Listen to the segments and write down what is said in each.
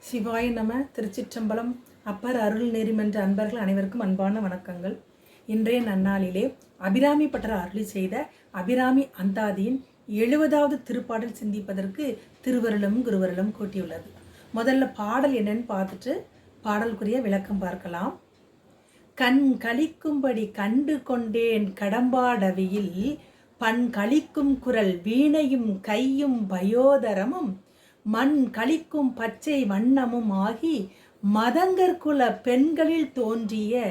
சிவாய நம. திருச்சிற்றம்பலம். அப்பர் அருள் நெறிமன்ற அன்பர்கள் அனைவருக்கும் அன்பான வணக்கங்கள். இன்றைய நன்னாளிலே அபிராமி பட்டர் அருளி செய்த அபிராமி அந்தாதியின் 70வது திருப்பாடல் சிந்திப்பதற்கு திருவருளும் குருவருளும் கூட்டியுள்ளது. முதல்ல பாடல் என்னன்னு பார்த்துட்டு பாடலுக்குரிய விளக்கம் பார்க்கலாம். கண் கழிக்கும்படி கண்டு கொண்டேன் கடம்பாடவியில் பண் கழிக்கும் குரல் வீணையும் கையும் பயோதரமும் மண் கழிக்கும் பச்சை வண்ணமும் ஆகி மதங்கற்குல பெண்களில் தோன்றிய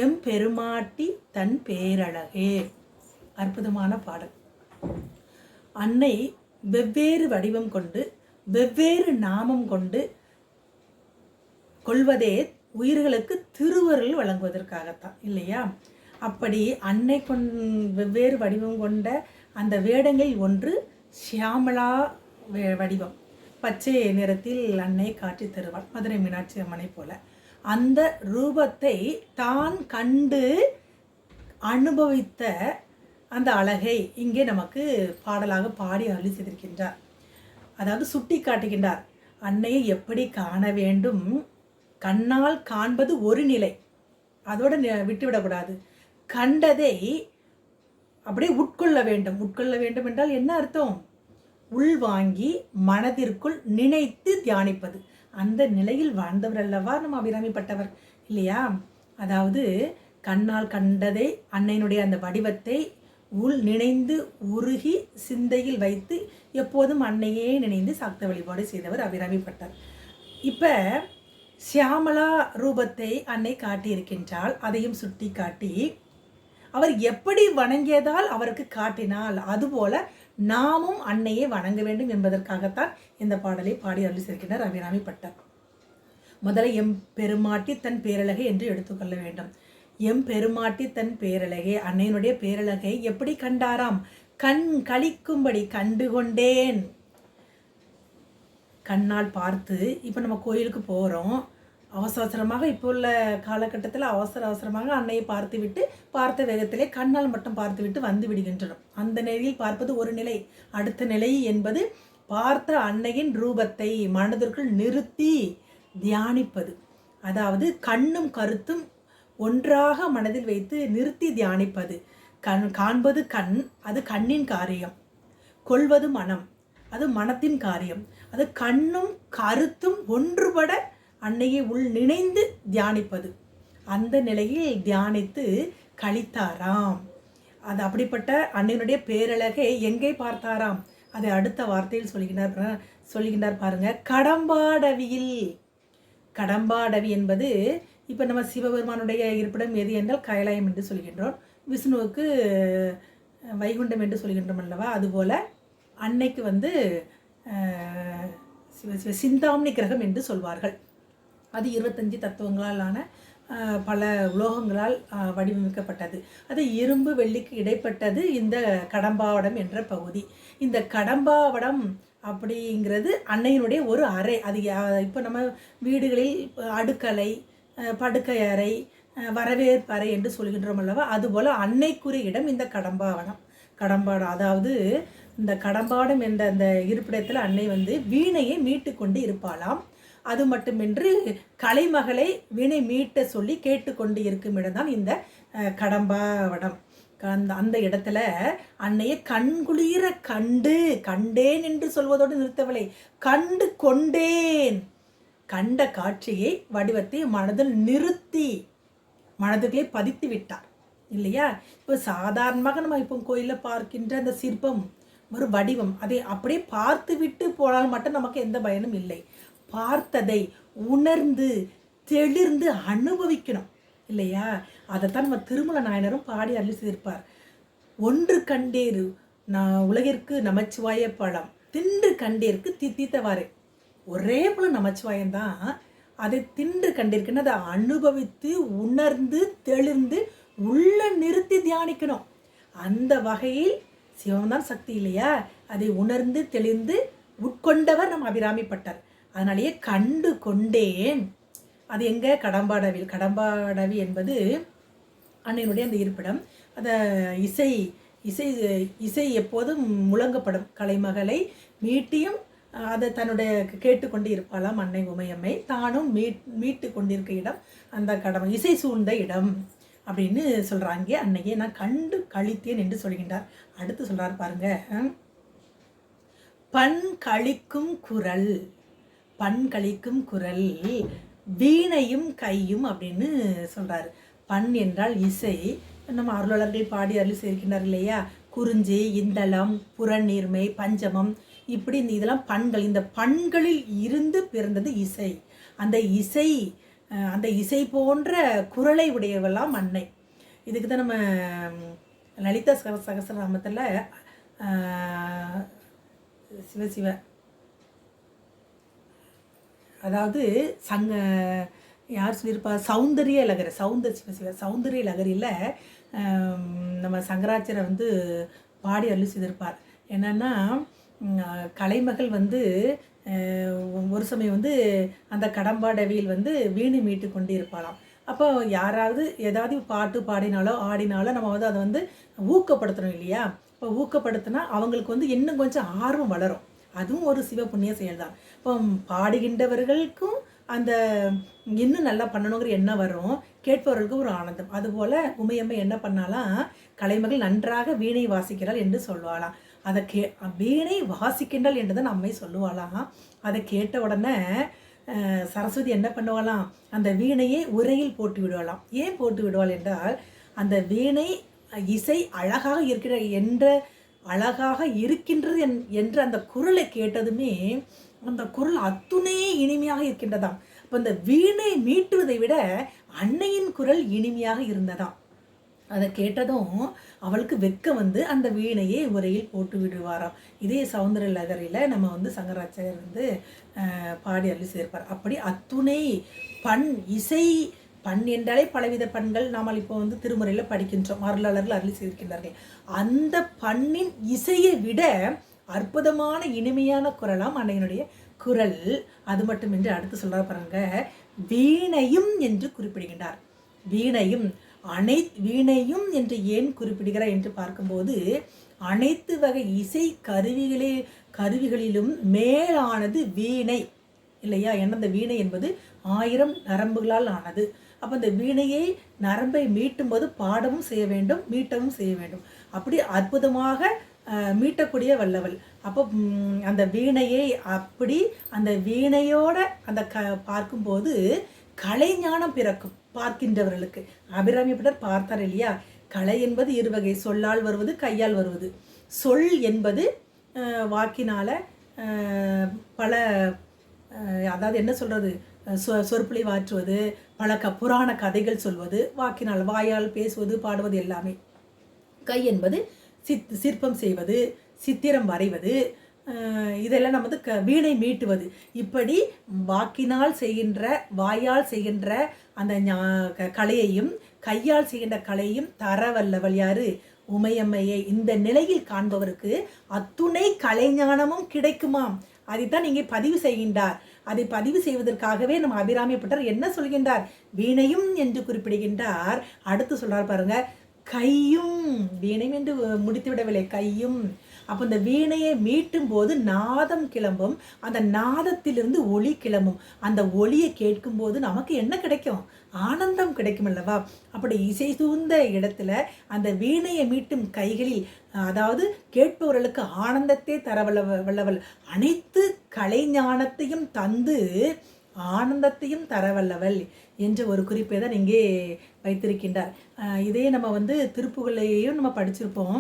எம்பெருமாட்டி தன் பேரழகே. அற்புதமான பாடல். அன்னை வெவ்வேறு வடிவம் கொண்டு வெவ்வேறு நாமம் கொண்டு கொள்வதே உயிர்களுக்கு திருவருள் வழங்குவதற்காகத்தான் இல்லையா? அப்படி அன்னை வெவ்வேறு வடிவம் கொண்ட அந்த வேடங்களில் ஒன்று சியாமளா வடிவம். பச்சை நிறத்தில் அன்னை காட்சி தருவாள், மதுரை மீனாட்சி அம்மனை போல. அந்த ரூபத்தை தான் கண்டு அனுபவித்த அந்த அழகை இங்கே நமக்கு பாடலாக பாடி அருளி செய்திருக்கின்றார். அதாவது சுட்டி காட்டுகின்றார். அன்னையை எப்படி காண வேண்டும்? கண்ணால் காண்பது ஒரு நிலை, அதோடு விட்டுவிடக்கூடாது. கண்டதை அப்படியே உட்கொள்ள வேண்டும். உட்கொள்ள வேண்டும் என்றால் என்ன அர்த்தம்? உள்வாங்கி மனதிற்குள் நினைத்து தியானிப்பது. அந்த நிலையில் வாழ்ந்தவர் அல்லவா நம்ம அபிராமிப்பட்டவர் இல்லையா? அதாவது கண்ணால் கண்டதை, அன்னையினுடைய அந்த வடிவத்தை உள் நினைந்து உருகி சிந்தையில் வைத்து எப்போதும் அன்னையே நினைந்து சாக்த வழிபாடு செய்தவர் அபிராமிப்பட்டர். இப்போ சியாமலா ரூபத்தை அன்னை காட்டியிருக்கின்றால் அதையும் சுட்டி காட்டி அவர் எப்படி வணங்கியதால் அவருக்கு காட்டினால் அதுபோல நாமும் அன்னையை வணங்க வேண்டும் என்பதற்காகத்தான் இந்த பாடலை பாடி அருளி சேர்க்கின்றார் அபிராமிப்பட்டர். முதல்ல எம் பெருமாட்டி தன் பேரழகை என்று எடுத்துக்கொள்ள வேண்டும். எம் பெருமாட்டி தன் பேரழகை, அன்னையினுடைய பேரழகை எப்படி கண்டாராம்? கண் கழிக்கும்படி கண்டு கொண்டேன். கண்ணால் பார்த்து. இப்போ நம்ம கோயிலுக்கு போகிறோம், அவசரமாக இப்போ உள்ள காலகட்டத்தில் அவசரமாக அன்னையை பார்த்து விட்டு பார்த்த வேகத்திலே கண்ணால் மட்டும் பார்த்து விட்டு வந்து விடுகின்றோம். அந்த நிலையில் பார்ப்பது ஒரு நிலை. அடுத்த நிலை என்பது பார்த்த அன்னையின் ரூபத்தை மனதிற்குள் நிறுத்தி தியானிப்பது. அதாவது கண்ணும் கருத்தும் ஒன்றாக மனதில் வைத்து நிறுத்தி தியானிப்பது. காண்பது கண், அது கண்ணின் காரியம். கொள்வது மனம், அது மனத்தின் காரியம். அது கண்ணும் கருத்தும் ஒன்றுபட அன்னையை உள் நினைந்து தியானிப்பது. அந்த நிலையில் தியானித்து கழித்தாராம். அது அப்படிப்பட்ட அன்னையினுடைய பேரழகை எங்கே பார்த்தாராம்? அதை அடுத்த வார்த்தையில் சொல்லுகின்றார் பாருங்க. கடம்பாடவியில். கடம்பாடவி என்பது இப்போ நம்ம சிவபெருமானுடைய இருப்பிடம் எது என்றால் கைலாயம் என்று சொல்கின்றோம், விஷ்ணுவுக்கு வைகுண்டம் என்று சொல்கின்றோம் அல்லவா? அதுபோல் அன்னைக்கு சிந்தாமணி கிரகம் என்று சொல்வார்கள். அது 25 தத்துவங்களாலான பல உலோகங்களால் வடிவமைக்கப்பட்டது. அது இரும்பு வெள்ளிக்கு இடைப்பட்டது இந்த கடம்பாவடம் என்ற பகுதி. இந்த கடம்பாவடம் அப்படிங்கிறது அன்னையினுடைய ஒரு அறை. அது இப்போ நம்ம வீடுகளில் அடுக்களை, படுக்கை அறை, வரவேற்பு அறை என்று சொல்கின்றோம் அல்லவா? அதுபோல் அன்னைக்குரிய இடம் இந்த கடம்பாடம். அதாவது இந்த கடம்பாடம் என்ற அந்த இருப்பிடத்தில் அன்னை வீணையை மீட்டு கொண்டு இருப்பாளாம். அது மட்டுமின்றி கலைமகளை வீணை மீட்ட சொல்லி கேட்டுக்கொண்டு இருக்கும் இடம்தான் இந்த கடம்பாவடம். அந்த இடத்துல அன்னையை கண்குளிர கண்டேன் என்று சொல்வதோடு நிறுத்தவில்லை, கண்டு கொண்டேன். கண்ட காட்சியை, வடிவத்தை மனதில் நிறுத்தி மனதுகளே பதித்து விட்டார் இல்லையா? இப்போ சாதாரணமாக நம்ம இப்போ கோயிலில் பார்க்கின்ற அந்த சிற்பம் ஒரு வடிவம், அதை அப்படியே பார்த்து விட்டு போனால் மட்டும் நமக்கு எந்த பயனும் இல்லை. பார்த்ததை உணர்ந்து தெளிர்ந்து அனுபவிக்கணும் இல்லையா? அதைத்தான் நம்ம திருமல நாயனரும் பாடி அருளி செய்திருப்பார். ஒன்று கண்டேரு உலகிற்கு நமச்சிவாய பழம், தின்று கண்டேருக்கு தித்தித்தவாறு. ஒரே போல நமச்சிவாயம்தான், அதை தின்று கண்டிருக்குன்னு அதை அனுபவித்து உணர்ந்து தெளிர்ந்து உள்ள நிறுத்தி தியானிக்கணும். அந்த வகையில் சிவம்தான் சக்தி இல்லையா? அதை உணர்ந்து தெளிந்து உட்கொண்டவர் நம் அபிராமிப்பட்டர். அதனாலேயே கண்டு கொண்டேன். அது எங்கே? கடம்பாடவியில். கடம்பாடவி என்பது அன்னையினுடைய அந்த இருப்பிடம். அதை இசை எப்போதும் முழங்கப்படும். கலைமகளை மீட்டியும் அதை தன்னுடைய கேட்டுக்கொண்டு இருப்பாளாம் அன்னை உமையம்மை. தானும் மீட்டு கொண்டிருக்க இடம் அந்த கடமை இசை சூழ்ந்த இடம் அப்படின்னு சொல்கிறாங்க. அன்னையே நான் கண்டு கழித்தேன் என்று சொல்கின்றார். அடுத்து சொல்கிறார் பாருங்க, பண் கழிக்கும் குரல், பண் கழிக்கும் குரல் வீணையும் கையும் அப்படின்னு சொல்கிறாரு. பண் என்றால் இசை. நம்ம அருளாளர்கள் பாடி அருள் சேர்க்கின்றார் இல்லையா, குறிஞ்சி, இந்தளம், புறநீர்மை, பஞ்சமம், இப்படி இதெல்லாம் பண்கள். இந்த பண்களில் இருந்து பிறந்தது இசை. அந்த இசை போன்ற குரலை உடையவெல்லாம் அன்னை. இதுக்கு தான் நம்ம லலிதா சகஸ்ரநாமத்தில் சிவசிவ அதாவது யார் சொல்லியிருப்பா, சௌந்தரிய லகரி, சௌந்தரிய லகரியில் நம்ம சங்கராச்சாரியர் வந்து பாடி அருள் செய்திருப்பார். என்னென்னா, கலைமகள் வந்து ஒரு சமயம் வந்து அந்த கடம்பாடவியில் வந்து வீணை மீட்டு கொண்டு இருப்பாளாம். அப்போ யாராவது ஏதாவது பாட்டு பாடினாலோ ஆடினாலோ நம்ம வந்து அதை வந்து ஊக்கப்படுத்தணும் இல்லையா. இப்போ ஊக்கப்படுத்தினா அவங்களுக்கு வந்து இன்னும் கொஞ்சம் ஆர்வம் வளரும். அதுவும் ஒரு சிவ புண்ணிய செயல் தான். இப்போ பாடுகின்றவர்களுக்கும் அந்த இன்னும் நல்லா பண்ணணுங்கிற எண்ணம் வரும், கேட்பவர்களுக்கு ஒரு ஆனந்தம். அதுபோல் உமையம்மை என்ன பண்ணாலாம், கலைமகள் நன்றாக வீணை வாசிக்கிறாள் என்று சொல்வாளாம். அதை வீணை வாசிக்கின்றாள் என்று தான் அம்மை சொல்லுவாளாம். அதை கேட்ட உடனே சரஸ்வதி என்ன பண்ணுவாளாம், அந்த வீணையை உரையில் போட்டு விடுவாளாம். ஏன் போட்டு விடுவாள் என்றால், அந்த வீணை இசை அழகாக இருக்கின்றது என்ற அந்த குரலை கேட்டதுமே அந்த குரல் அத்துணை இனிமையாக இருக்கின்றதாம். இப்போ இந்த வீணை மீட்டுவதை விட அன்னையின் குரல் இனிமையாக இருந்ததாம். அதை கேட்டதும் அவளுக்கு வெட்கம் வந்து அந்த வீணையை உரையில் போட்டு விடுவாராம். இதே சௌந்தர லகரியில் நம்ம வந்து சங்கராச்சாரியர் வந்து பாடி அருள் சேர்ப்பார். அப்படி அத்துணை பண் இசை, பண் என்றாலே பலவித பண்கள் நாம் இப்போ வந்து திருமுறையில் படிக்கின்றோம், அருளாளர்கள் அருள் செய்திருக்கின்றார்கள். அந்த பண்ணின் இசையை விட அற்புதமான இனிமையான குரலாம் அன்னையினுடைய குரல். அது மட்டுமின்றி அடுத்து சொல்றார் பாருங்க, வீணையும் என்று குறிப்பிடுகின்றார். வீணையும் என்று ஏன் குறிப்பிடுகிறார் என்று பார்க்கும்போது, அனைத்து வகை இசை கருவிகளிலும் மேலானது வீணை இல்லையா. ஏன்னா அந்த வீணை என்பது 1000 நரம்புகளால் ஆனது. அப்போ இந்த வீணையை நரம்பை மீட்டும் போது பாடவும் செய்ய வேண்டும், மீட்டவும் செய்ய வேண்டும். அப்படி அற்புதமாக மீட்டக்கூடிய வல்லவள். அப்போ அந்த வீணையை அப்படி அந்த வீணையோட அந்த பார்க்கும்போது கலைஞானம் பிறக்கும் பார்க்கின்றவர்களுக்கு. அபிராமிப்பட்டர் பார்த்தார் இல்லையா, கலை என்பது இருவகை, சொல்லால் வருவது, கையால் வருவது. சொல் என்பது வாக்கினால பல, அதாவது என்ன சொல்றது, சொற்பொழி வாற்றுவது, பல புராண கதைகள் சொல்வது, வாக்கினால் வாயால் பேசுவது, பாடுவது எல்லாமே. கை என்பது சிற்பம் செய்வது, சித்திரம் வரைவது, இதெல்லாம் நம்ம வந்து வீணை மீட்டுவது. இப்படி வாக்கினால் செய்கின்ற, வாயால் செய்கின்ற அந்த கலையையும் கையால் செய்கின்ற கலையும் தரவல்லவள் யாரு, உமையம்மையை. இந்த நிலையில் காண்பவருக்கு அத்துணை கலைஞானமும் கிடைக்குமாம். அதைத்தான் இங்கே பதிவு செய்கின்றார். அதை பதிவு செய்வதற்காகவே நம்ம அபிராமிப்பட்டர் என்ன சொல்கின்றார், வீணையும் என்று குறிப்பிடுகின்றார். அடுத்து சொல்றார் பாருங்க, கையும், வீணை என்று முடித்து விடவில்லை, கையும். அப்போ இந்த வீணையை மீட்டும் போது நாதம் கிளம்பும், அந்த நாதத்திலிருந்து ஒளி கிளம்பும். அந்த ஒளியை கேட்கும் போது நமக்கு என்ன கிடைக்கும், ஆனந்தம் கிடைக்கும் அல்லவா. அப்படி இசை சூழ்ந்த இடத்துல அந்த வீணையை மீட்டும் கைகளில், அதாவது கேட்பவர்களுக்கு ஆனந்தத்தை தரவல்லவள், அனைத்து கலைஞானத்தையும் தந்து ஆனந்தத்தையும் தரவல்லவள் என்ற ஒரு குறிப்பை தான் இங்கே வைத்திருக்கின்றார். இதே நம்ம வந்து திருப்புகளையும் நம்ம படிச்சிருப்போம்.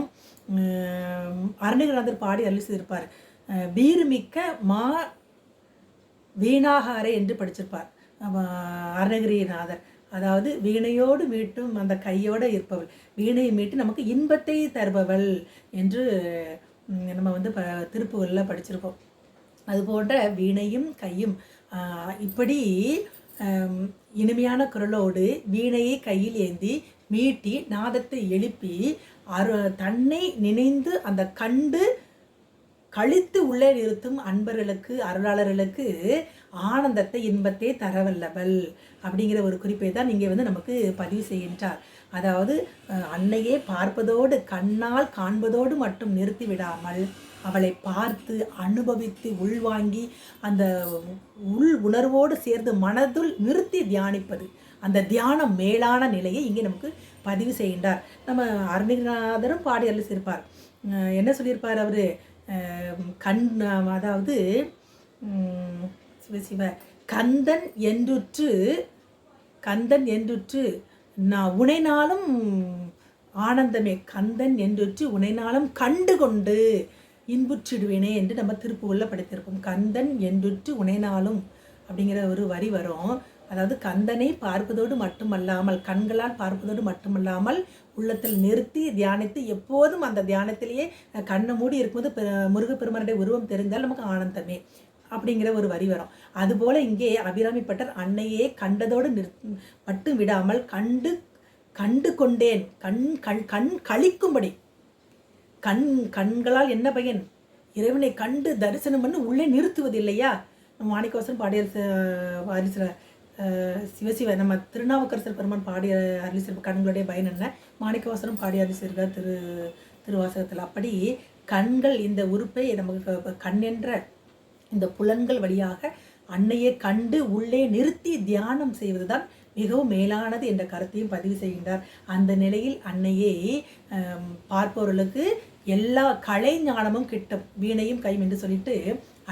அருணகிரிநாதர் பாடி அருள் செய்திருப்பார். வீறுமிக்க மா வீணாகாரே என்று படிச்சிருப்பார் அருணகிரிநாதர். அதாவது வீணையோடு மீட்டும் அந்த கையோடு இருப்பவள், வீணையை மீட்டு நமக்கு இன்பத்தை தருபவள் என்று நம்ம வந்து திருப்புகளில் படிச்சிருக்கோம். அதுபோன்ற வீணையும் கையும் இப்படி இனிமையான குரலோடு வீணையை கையில் ஏந்தி மீட்டி நாதத்தை எழுப்பி தன்னை நினைந்து அந்த கண்டு கழித்து உள்ளே நிறுத்தும் அன்பர்களுக்கு, அருளாளர்களுக்கு ஆனந்தத்தை, இன்பத்தை தரவல்லவள் அப்படிங்கிற ஒரு குறிப்பை தான் இங்கே வந்து நமக்கு பதிவு செய்கின்றார். அதாவது அன்னையே பார்ப்பதோடு, கண்ணால் காண்பதோடு மட்டும் நிறுத்தி விடாமல் அவளை பார்த்து அனுபவித்து உள்வாங்கி அந்த உள் உணர்வோடு சேர்ந்து மனதுள் நிறுத்தி தியானிப்பது, அந்த தியானம் மேலான நிலையை இங்கே நமக்கு பதிவு செய்கின்றார். நம்ம அருணகிரிநாதரும் பாடி அருளியிருப்பார். என்ன சொல்லியிருப்பார் அவர்? அதாவது சிவசிவ கந்தன் என்றுற்று நான் உனைநாளும் ஆனந்தமே, கந்தன் என்றுற்று உனைநாளும் கண்டு கொண்டு இன்புற்றிடுவேனே என்று நம்ம திருப்புகள்ல படித்திருப்போம். கந்தன் என்றுற்று உனைநாளும் அப்படிங்கிற ஒரு வரி வரும். அதாவது கந்தனை பார்ப்பதோடு மட்டுமல்லாமல், கண்களால் பார்ப்பதோடு மட்டுமல்லாமல் உள்ளத்தில் நிறுத்தி தியானித்து எப்போதும் அந்த தியானத்திலேயே கண்ணை மூடி இருக்கும்போது முருகப்பெருமானுடைய உருவம் தெரிந்தால் நமக்கு ஆனந்தமே அப்படிங்கிற ஒரு வரி வரும். அதுபோல இங்கே அபிராமி பட்டர் அன்னையே கண்டதோடு மட்டும் விடாமல் கண்டு கொண்டேன், கண் கழிக்கும்படி, கண்களால் என்ன பயன்? இறைவனை கண்டு தரிசனம் பண்ணி உள்ளே நிறுத்துவது இல்லையா? மாணிக்கவாசகன் பாடிய சிவசிவ நம்ம திருநாவுக்கரசர் பெருமான் பாடிய அருளிச்சிருப்ப கண்களுடைய பயன் என்ன? மாணிக்கவாசகரும் பாடி அருளிச்சிருக்கார் திருவாசகத்தில். அப்படி கண்கள் இந்த உறுப்பை நமக்கு கண் என்ற இந்த புலன்கள் வழியாக அன்னையை கண்டு உள்ளே நிறுத்தி தியானம் செய்வதுதான் மிகவும் மேலானது என்ற கருத்தையும் பதிவு செய்கின்றார். அந்த நிலையில் அன்னையை பார்ப்பவர்களுக்கு எல்லா கலை ஞானமும் கிட்டும், வீணையும் கையும் என்று சொல்லிட்டு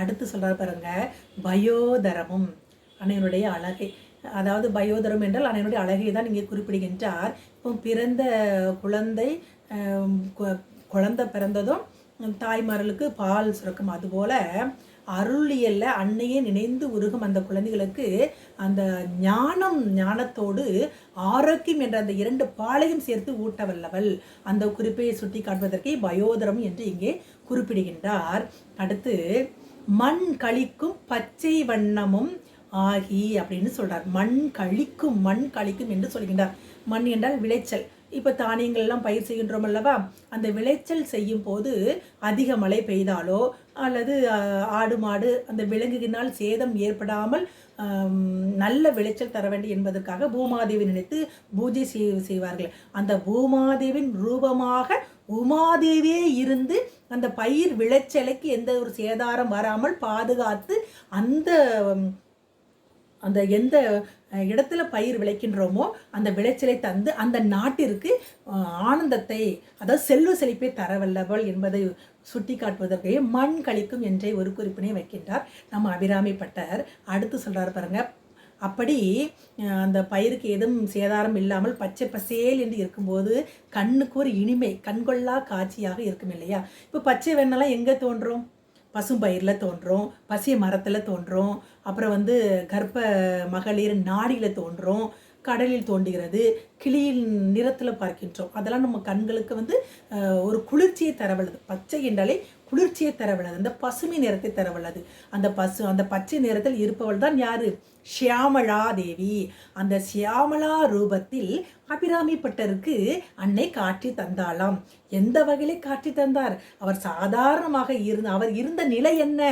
அடுத்து சொல்றார் பாருங்க, பயோதரமும் அன்னையனுடைய அழகை. அதாவது பயோதரம் என்றால் அன்னையனுடைய அழகை தான் இங்கே குறிப்பிடுகின்றார். இப்போ பிறந்த குழந்தை பிறந்ததும் தாய்மார்களுக்கு பால் சுரக்கும், அதுபோல அருளியல்ல அன்னையே நினைந்து உருகும் அந்த குழந்தைகளுக்கு அந்த ஞானத்தோடு ஆரோக்கியம் என்ற அந்த இரண்டு பாலையும் சேர்த்து ஊட்ட வல்லவள். அந்த குறிப்பை சுட்டி காட்டுவதற்கே பயோதரம் என்று இங்கே குறிப்பிடுகின்றார். அடுத்து மண் கழிக்கும் பச்சை வண்ணமும் ஆகி அப்படின்னு சொல்றார். மண் கழிக்கும் என்று சொல்கின்றார். மண் என்றால் விளைச்சல். இப்போ தானியங்கள் எல்லாம் பயிர் செய்கின்றோம் அல்லவா, அந்த விளைச்சல் செய்யும் போது அதிக மழை பெய்தாலோ அல்லது ஆடு மாடு அந்த விலங்குகளினால் சேதம் ஏற்படாமல் நல்ல விளைச்சல் தர வேண்டும் என்பதற்காக பூமாதேவி நினைத்து பூஜை செய்வார்கள். அந்த பூமாதேவின் ரூபமாக உமாதேவியே இருந்து அந்த பயிர் விளைச்சலுக்கு எந்த ஒரு சேதாரம் வராமல் பாதுகாத்து அந்த எந்த இடத்துல பயிர் விளைக்கின்றோமோ அந்த விளைச்சலை தந்து அந்த நாட்டிற்கு ஆனந்தத்தை, அதாவது செல்வ செழிப்பை தரவல்லவள் என்பதை சுட்டி காட்டுவதற்கே மண் கழிக்கும் என்ற ஒரு குறிப்பினை வைக்கின்றார் நம்ம அபிராமி பட்டர். அடுத்து சொல்றாரு பாருங்க, அப்படி அந்த பயிருக்கு எதுவும் சேதாரம் இல்லாமல் பச்சை பசேல் என்று இருக்கும்போது கண்ணுக்கு ஒரு இனிமை, கண்கொள்ளா காட்சியாக இருக்கும் இல்லையா? இப்போ பச்சை வெண்ணெல்லாம் எங்கே தோன்றும்? பசும் பயிரில் தோன்றும், பசிய மரத்தில் தோன்றும், அப்புறம் கர்ப்ப மகளிர் நாடியில் தோன்றும், கடலில் தோன்றுகிறது, கிளியின் நிறத்தில் பார்க்கின்றோம். அதெல்லாம் நம்ம கண்களுக்கு ஒரு குளிர்ச்சியை தரவல்லது. பச்சை என்றாலே குளிர்ச்சியை தரவல்லது, அந்த பசுமை நிறத்தை தரவல்லது. அந்த பச்சை நிறத்தில் இருப்பவள் தான் யாரு? ஷியாமளா தேவி. அந்த ஷியாமளா ரூபத்தில் அபிராமி பட்டருக்கு அன்னை காட்சி தந்தாளாம். எந்த வகையிலே காட்சி தந்தார்? அவர் சாதாரணமாக அவர் இருந்த நிலை என்ன?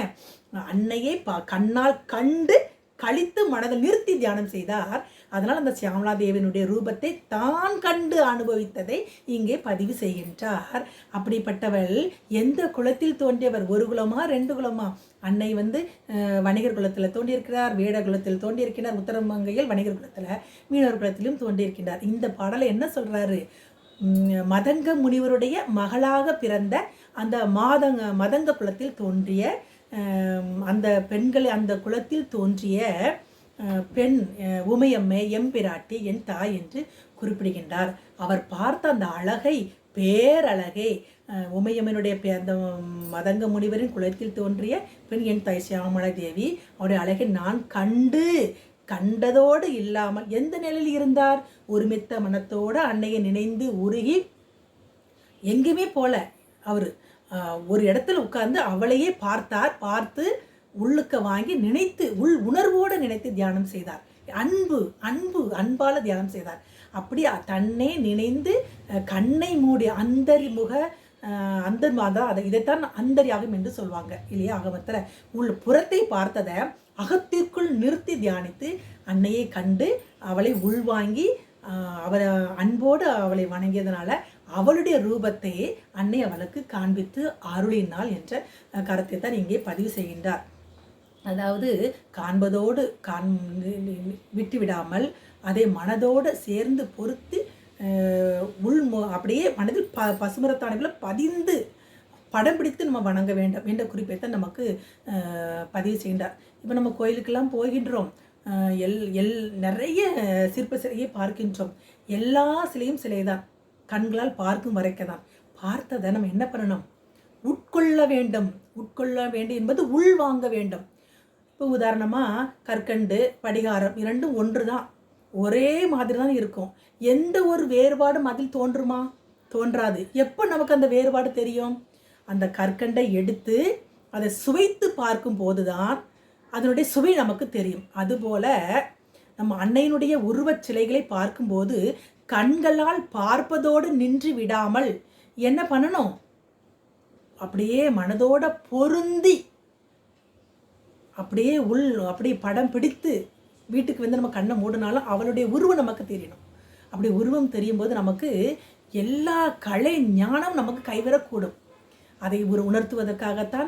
அன்னையை கண்ணால் கண்டு கழித்து மனதில் நிறுத்தி தியானம் செய்தார். அதனால் அந்த சியாமலா தேவியினுடைய ரூபத்தை தான் கண்டு அனுபவித்ததை இங்கே பதிவு செய்கின்றார். அப்படிப்பட்டவள் எந்த குலத்தில் தோன்றியவர்? ஒரு குலமா ரெண்டு குலமா? அன்னை வணிகர் குலத்தில் தோன்றியிருக்கிறார், வேட குலத்தில் தோன்றியிருக்கிறார், உத்தரமங்கையில் வணிகர் குலத்தில், மீனவர் குலத்திலும் தோன்றியிருக்கிறார். இந்த பாடலை என்ன சொல்றாரு? மதங்க முனிவருடைய மகளாக பிறந்த அந்த மதங்க குலத்தில் தோன்றிய அந்த பெண்களை, அந்த குலத்தில் தோன்றிய பெண் உமையம்மை எம்பிராட்டி என் தாய் என்று குறிப்பிடுகின்றார். அவர் பார்த்த அந்த அழகை, பேரழகை, உமையம்மனுடைய அந்த மதங்க முனிவரின் குலத்தில் தோன்றிய பெண் என் தாய் சியாமளா தேவி, அவருடைய அழகை நான் கண்டதோடு இல்லாமல் எந்த நிலையில் இருந்தார்? ஒருமித்த மனத்தோடு அன்னையை நினைந்து உருகி எங்கேயுமே போல அவர் ஒரு இடத்துல உட்கார்ந்து அவளையே பார்த்து உள்ளுக்க வாங்கி நினைத்து உணர்வோடு நினைத்து தியானம் செய்தார். அன்பால தியானம் செய்தார். அப்படி தன்னை நினைந்து கண்ணை மூடி இதைத்தான் அந்தரியாகம் என்று சொல்லுவாங்க இல்லையா? ஆகமத்தில் புறத்தை பார்த்ததை அகத்திற்குள் நிறுத்தி தியானித்து அன்னையை கண்டு அவளை உள்வாங்கி அவரை அன்போடு அவளை வணங்கியதனால அவளுடைய ரூபத்தை அன்னை அவளுக்கு காண்பித்து அருளினாள் என்ற கருத்தை தான் இங்கே பதிவு செய்கின்றார். அதாவது காண்பதோடு விட்டுவிடாமல் அதை மனதோடு சேர்ந்து பொறுத்து அப்படியே மனதில் பசுமரத்தாணிகளை பதிந்து படம் பிடித்து நம்ம வணங்க வேண்டும் என்ற குறிப்பை தான் நமக்கு பதிவு செய்கின்றார். இப்போ நம்ம கோயிலுக்கெல்லாம் போகின்றோம், நிறைய சிற்ப சிலையை பார்க்கின்றோம். எல்லா சிலையும் சிலைதான், கண்களால் பார்க்கும் வரைக்க தான். பார்த்ததை நம்ம என்ன பண்ணணும்? உட்கொள்ள வேண்டும். உட்கொள்ள வேண்டும் என்பது உள் வாங்க வேண்டும். இப்போ உதாரணமாக கற்கண்டு படிகாரம் இரண்டும் ஒன்று தான், ஒரே மாதிரி தான் இருக்கும். எந்த ஒரு வேறுபாடும் அதில் தோன்றுமா? தோன்றாது. எப்போ நமக்கு அந்த வேறுபாடு தெரியும்? அந்த கற்கண்டை எடுத்து அதை சுவைத்து பார்க்கும் போதுதான் அதனுடைய சுவை நமக்கு தெரியும். அதுபோல நம்ம அன்னையினுடைய உருவச் சிலைகளை பார்க்கும்போது கண்களால் பார்ப்பதோடு நின்று விடாமல் என்ன பண்ணணும்? அப்படியே மனதோட பொருந்தி அப்படியே படம் பிடித்து வீட்டுக்கு வந்து நம்ம கண்ணை மூடினாலும் அவளுடைய உருவம் நமக்கு தெரியணும். அப்படி உருவம் தெரியும் போது நமக்கு எல்லா கலை ஞானம் நமக்கு கைவரக்கூடும். அதை உணர்த்துவதற்காகத்தான்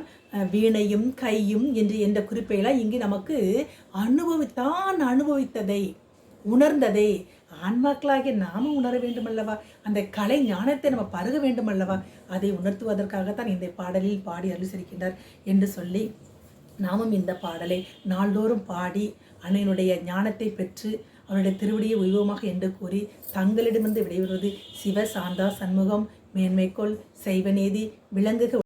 வீணையும் கையும் என்ற குறிப்பையெல்லாம் இங்கு நமக்கு அனுபவித்ததை உணர்ந்ததை ஆன்மாக்களாகிய நாமும் உணர வேண்டும் அல்லவா? அந்த கலை ஞானத்தை நம்ம பருக வேண்டும் அல்லவா? அதை உணர்த்துவதற்காகத்தான் இந்த பாடலில் பாடி அருள்சிருக்கின்றார் என்று சொல்லி நாமும் இந்த பாடலை நாள்தோறும் பாடி அன்னையினுடைய ஞானத்தை பெற்று அவருடைய திருவடியை உய்வோமாக என்று கூறி தங்களிடமிருந்து விடைபெறுவது சிவ சாந்தா சண்முகம். மேன்மைக்கோள் செய்வநீதி விளங்குக.